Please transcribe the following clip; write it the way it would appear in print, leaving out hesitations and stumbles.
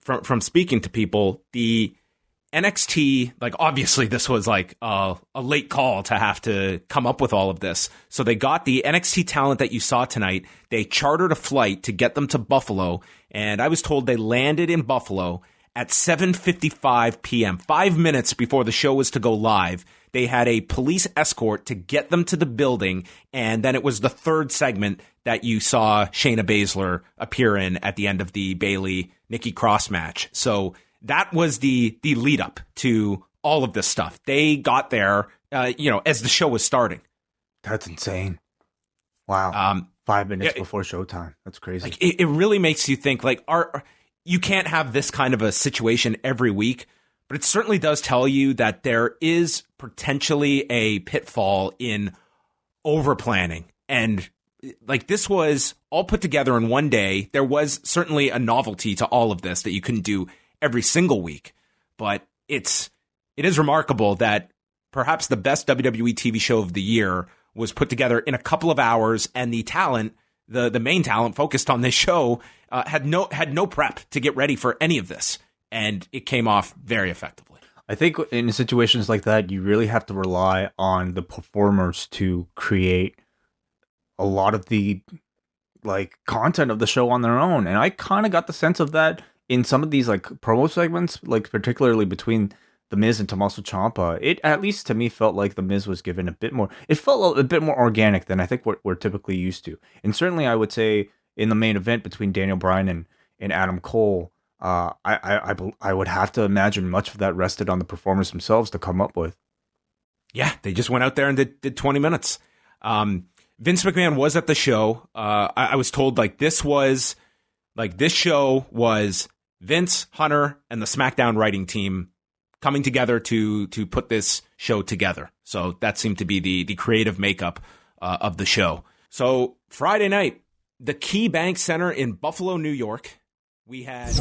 from speaking to people, the NXT, like, obviously this was like a late call to have to come up with all of this. So they got the NXT talent that you saw tonight. They chartered a flight to get them to Buffalo. And I was told they landed in Buffalo at 7:55 p.m., 5 minutes before the show was to go live. They had a police escort to get them to the building. And then it was the third segment that you saw Shayna Baszler appear in at the end of the Bayley-Nikki Cross match. So that was the lead up to all of this stuff. They got there, as the show was starting. That's insane. Wow. 5 minutes before showtime. That's crazy. Like, it really makes you think, like, you can't have this kind of a situation every week, but it certainly does tell you that there is potentially a pitfall in over planning. And like, this was all put together in one day. There was certainly a novelty to all of this that you couldn't do every single week, but it is remarkable that perhaps the best WWE TV show of the year was put together in a couple of hours, and the talent, the main talent focused on this show, had no prep to get ready for any of this, and it came off very effectively. I think in situations like that, you really have to rely on the performers to create a lot of the like content of the show on their own, and I kind of got the sense of that in some of these like promo segments, like particularly between The Miz and Tommaso Ciampa. It, at least to me, felt like The Miz was given a bit more. It felt a bit more organic than I think what we're typically used to. And certainly, I would say in the main event between Daniel Bryan and Adam Cole, I would have to imagine much of that rested on the performers themselves to come up with. Yeah, they just went out there and did 20 minutes. Vince McMahon was at the show. I was told this show was Vince, Hunter, and the SmackDown writing team coming together to put this show together. So that seemed to be the creative makeup of the show. So Friday night, the Key Bank Center in Buffalo, New York, we had